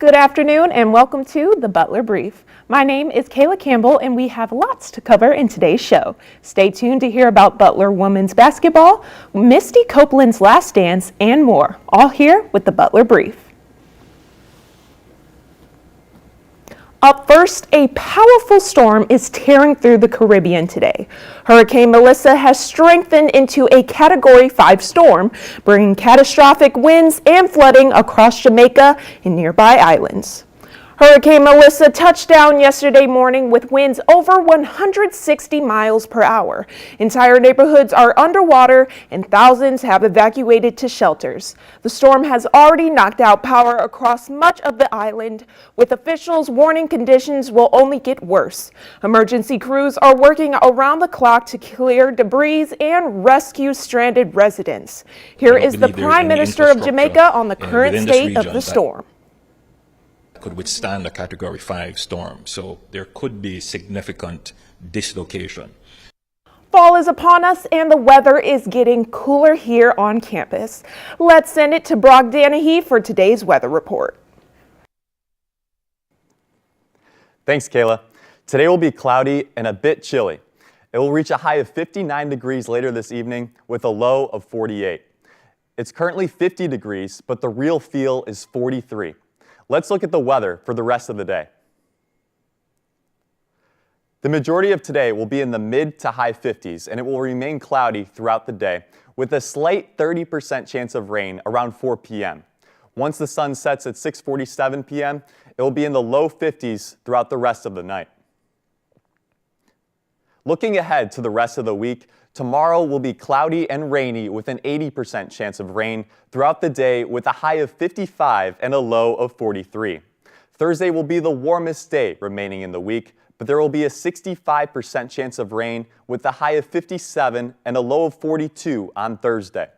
Good afternoon and welcome to the Butler Brief. My name is Kayla Campbell and we have lots to cover in today's show. Stay tuned to hear about Butler women's basketball, Misty Copeland's last dance, and more, all here with the Butler Brief. Up first, a powerful storm is tearing through the Caribbean today. Hurricane Melissa has strengthened into a Category 5 storm, bringing catastrophic winds and flooding across Jamaica and nearby islands. Hurricane Melissa touched down yesterday morning with winds over 160 miles per hour. Entire neighborhoods are underwater and thousands have evacuated to shelters. The storm has already knocked out power across much of the island, with officials warning conditions will only get worse. Emergency crews are working around the clock to clear debris and rescue stranded residents. Here is the Prime Minister of Jamaica on the current state of the storm. Could withstand a Category 5 storm, so there could be significant dislocation. Fall is upon us and the weather is getting cooler here on campus. Let's send it to Brock Danahy for today's weather report. Thanks, Kayla. Today will be cloudy and a bit chilly. It will reach a high of 59 degrees later this evening with a low of 48. It's currently 50 degrees, but the real feel is 43. Let's look at the weather for the rest of the day. The majority of today will be in the mid to high 50s, and it will remain cloudy throughout the day with a slight 30% chance of rain around 4 p.m. Once the sun sets at 6:47 p.m., it will be in the low 50s throughout the rest of the night. Looking ahead to the rest of the week, tomorrow will be cloudy and rainy with an 80% chance of rain throughout the day with a high of 55 and a low of 43. Thursday will be the warmest day remaining in the week, but there will be a 65% chance of rain with a high of 57 and a low of 42 on Thursday.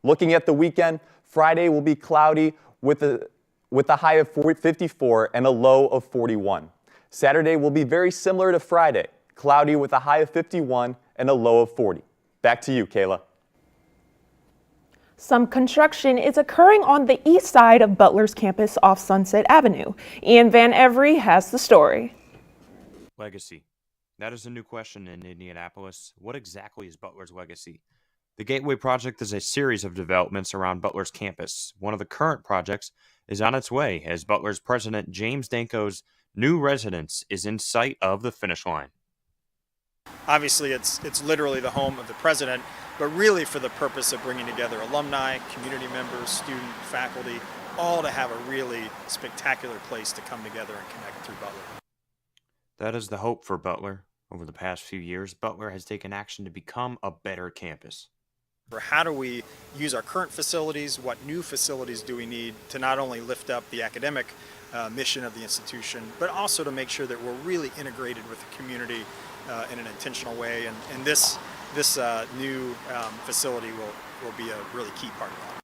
Looking at the weekend, Friday will be cloudy with a high of 54 and a low of 41. Saturday will be very similar to Friday, cloudy with a high of 51 and a low of 40. Back to you, Kayla. Some construction is occurring on the east side of Butler's campus off Sunset Avenue. Ian Van Every has the story. Legacy. That is a new question in Indianapolis. What exactly is Butler's legacy? The Gateway Project is a series of developments around Butler's campus. One of the current projects is on its way as Butler's president James Danko's new residence is in sight of the finish line. Obviously, it's literally the home of the president, but really for the purpose of bringing together alumni, community members, student, faculty, all to have a really spectacular place to come together and connect through Butler. That is the hope for Butler. Over the past few years, Butler has taken action to become a better campus. For how do we use our current facilities, what new facilities do we need to not only lift up the academic mission of the institution, but also to make sure that we're really integrated with the community in an intentional way, and this new facility will be a really key part of that.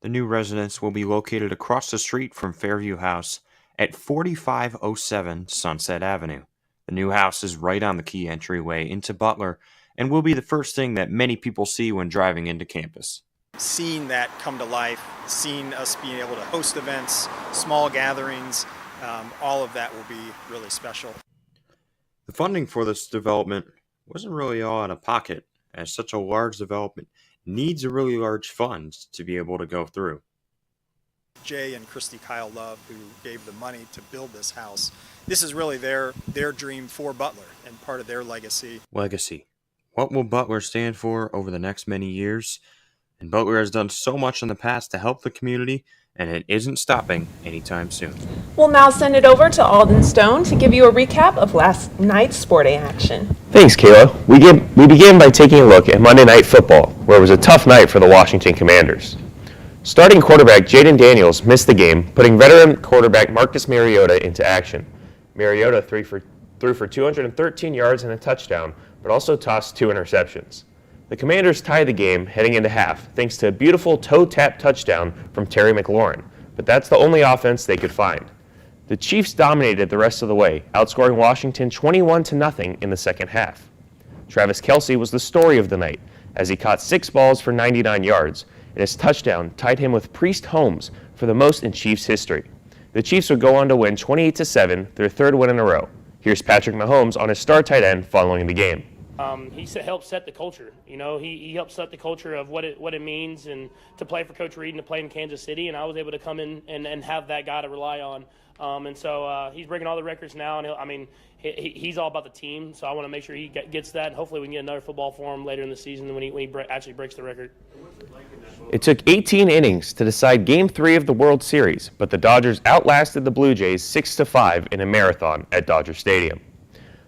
The new residence will be located across the street from Fairview House at 4507 Sunset Avenue. The new house is right on the key entryway into Butler and will be the first thing that many people see when driving into campus. Seeing that come to life, seeing us being able to host events, small gatherings, all of that will be really special. The funding for this development wasn't really all out of pocket, as such a large development needs a really large fund to be able to go through. Jay and Christy Kyle Love, who gave the money to build this house, this is really their dream for Butler and part of their legacy. Legacy. What will Butler stand for over the next many years? And Butler has done so much in the past to help the community, and it isn't stopping anytime soon. We'll now send it over to Alden Stone to give you a recap of last night's sporting action. Thanks, Kayla. We began by taking a look at Monday Night Football, where it was a tough night for the Washington Commanders. Starting quarterback Jaden Daniels missed the game, putting veteran quarterback Marcus Mariota into action. Mariota threw for 213 yards and a touchdown, but also tossed 2 interceptions. The Commanders tied the game heading into half, thanks to a beautiful toe-tap touchdown from Terry McLaurin, but that's the only offense they could find. The Chiefs dominated the rest of the way, outscoring Washington 21-0 in the second half. Travis Kelce was the story of the night, as he caught 6 balls for 99 yards, and his touchdown tied him with Priest Holmes for the most in Chiefs history. The Chiefs would go on to win 28-7, their third win in a row. Here's Patrick Mahomes on his star tight end following the game. He helped set the culture. You know, he helped set the culture of what it means and to play for Coach Reed and to play in Kansas City. And I was able to come in and have that guy to rely on. So he's breaking all the records now. And he's all about the team. So I want to make sure he gets that. And hopefully we can get another football for him later in the season when he actually breaks the record. It took 18 innings to decide Game 3 of the World Series, but the Dodgers outlasted the Blue Jays 6-5 in a marathon at Dodger Stadium.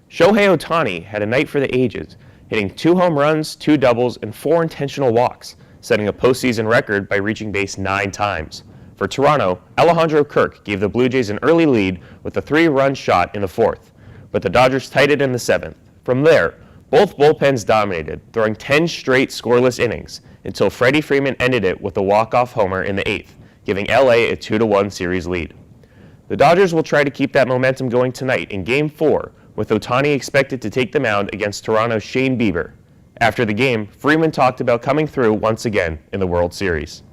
Shohei Ohtani had a night for the ages, hitting 2 home runs, 2 doubles, and 4 intentional walks, setting a postseason record by reaching base 9 times. For Toronto, Alejandro Kirk gave the Blue Jays an early lead with a 3-run shot in the 4th, but the Dodgers tied it in the 7th. From there, both bullpens dominated, throwing 10 straight scoreless innings until Freddie Freeman ended it with a walk-off homer in the 8th, giving LA a 2-1 series lead. The Dodgers will try to keep that momentum going tonight in Game 4, with Ohtani expected to take the mound against Toronto's Shane Bieber. After the game, Freeman talked about coming through once again in the World Series.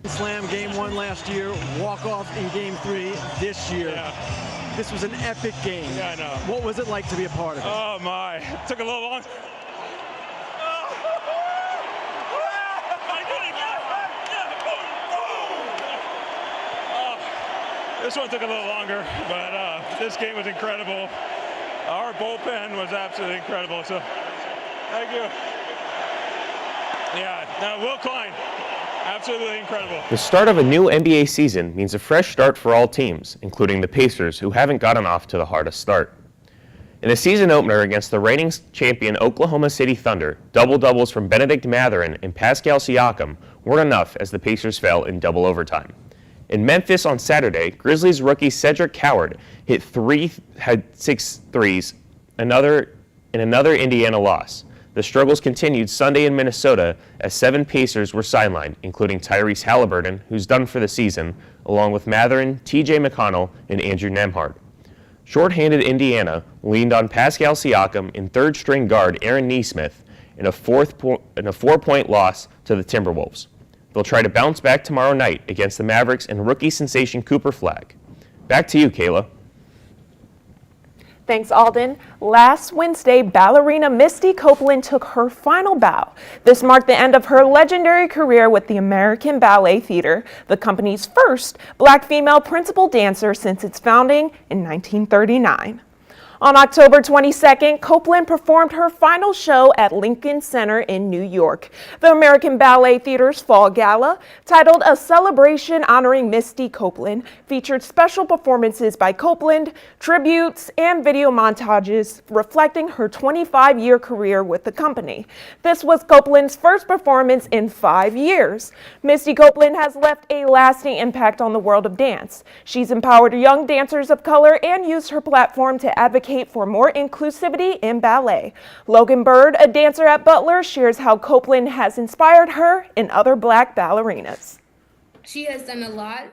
Slam Game 1 last year, walk-off in Game 3 this year. Yeah. This was an epic game. Yeah, I know. What was it like to be a part of it? Oh, my. It took a little long. This one took a little longer, but this game was incredible. Our bullpen was absolutely incredible, so thank you. Yeah, no, Will Klein, absolutely incredible. The start of a new NBA season means a fresh start for all teams, including the Pacers, who haven't gotten off to the hardest start. In a season opener against the reigning champion Oklahoma City Thunder, double-doubles from Benedict Mathurin and Pascal Siakam weren't enough as the Pacers fell in double overtime. In Memphis on Saturday, Grizzlies rookie Cedric Coward had 6 threes in another Indiana loss. The struggles continued Sunday in Minnesota as 7 Pacers were sidelined, including Tyrese Halliburton, who's done for the season, along with Mathurin, TJ McConnell, and Andrew Nembhard. Short-handed Indiana leaned on Pascal Siakam and third-string guard Aaron Nesmith in a 4-point loss to the Timberwolves. They'll try to bounce back tomorrow night against the Mavericks and rookie sensation Cooper Flagg. Back to you, Kayla. Thanks, Alden. Last Wednesday, ballerina Misty Copeland took her final bow. This marked the end of her legendary career with the American Ballet Theater, the company's first black female principal dancer since its founding in 1939. On October 22nd, Copeland performed her final show at Lincoln Center in New York. The American Ballet Theater's Fall Gala, titled A Celebration Honoring Misty Copeland, featured special performances by Copeland, tributes, and video montages reflecting her 25-year career with the company. This was Copeland's first performance in 5 years. Misty Copeland has left a lasting impact on the world of dance. She's empowered young dancers of color and used her platform to advocate for more inclusivity in ballet. Logan Bird, a dancer at Butler, shares how Copeland has inspired her and other black ballerinas. She has done a lot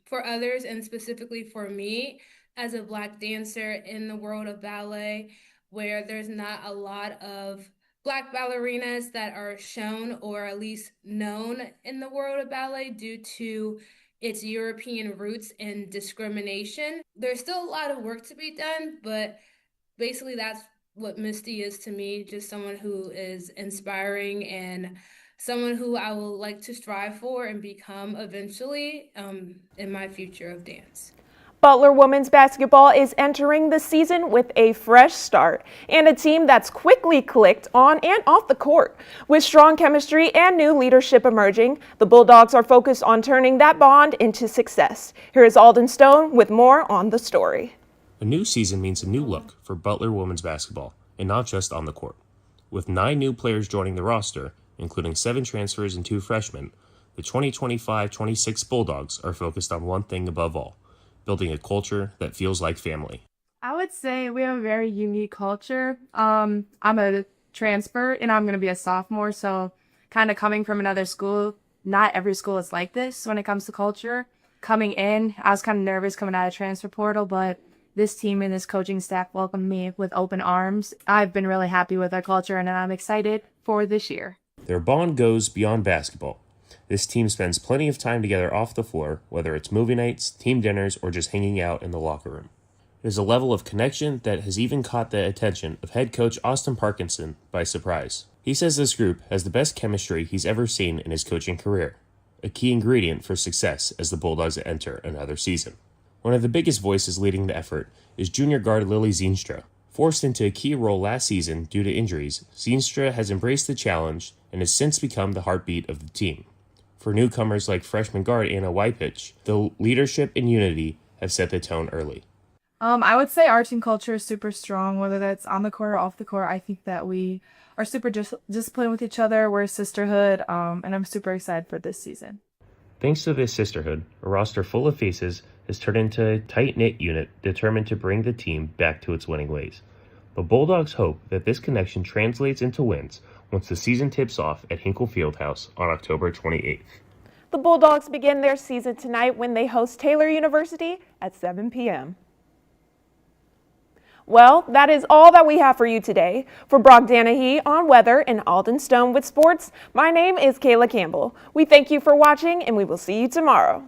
for others and specifically for me as a black dancer in the world of ballet, where there's not a lot of black ballerinas that are shown or at least known in the world of ballet due to its European roots and discrimination. There's still a lot of work to be done, but basically that's what Misty is to me, just someone who is inspiring and someone who I will like to strive for and become eventually in my future of dance. Butler women's basketball is entering the season with a fresh start and a team that's quickly clicked on and off the court. With strong chemistry and new leadership emerging, the Bulldogs are focused on turning that bond into success. Here is Alden Stone with more on the story. A new season means a new look for Butler women's basketball, and not just on the court. With 9 new players joining the roster, including 7 transfers and 2 freshmen, the 2025-26 Bulldogs are focused on one thing above all: building a culture that feels like family. I would say we have a very unique culture. I'm a transfer and I'm going to be a sophomore, so kind of coming from another school, not every school is like this when it comes to culture. Coming in, I was kind of nervous coming out of transfer portal, but this team and this coaching staff welcomed me with open arms. I've been really happy with our culture and I'm excited for this year. Their bond goes beyond basketball. This team spends plenty of time together off the floor, whether it's movie nights, team dinners, or just hanging out in the locker room. It is a level of connection that has even caught the attention of head coach Austin Parkinson by surprise. He says this group has the best chemistry he's ever seen in his coaching career, a key ingredient for success as the Bulldogs enter another season. One of the biggest voices leading the effort is junior guard Lily Zeenstra. Forced into a key role last season due to injuries, Zeenstra has embraced the challenge and has since become the heartbeat of the team. For newcomers like freshman guard Anna Wypich, the leadership and unity have set the tone early. I would say our team culture is super strong, whether that's on the court or off the court. I think that we are super disciplined with each other. We're a sisterhood, and I'm super excited for this season. Thanks to this sisterhood, a roster full of faces has turned into a tight-knit unit determined to bring the team back to its winning ways. The Bulldogs hope that this connection translates into wins once the season tips off at Hinkle Fieldhouse on October 28th. The Bulldogs begin their season tonight when they host Taylor University at 7 p.m. Well, that is all that we have for you today. For Brock Danahy on weather and Alden Stone with sports, my name is Kayla Campbell. We thank you for watching, and we will see you tomorrow.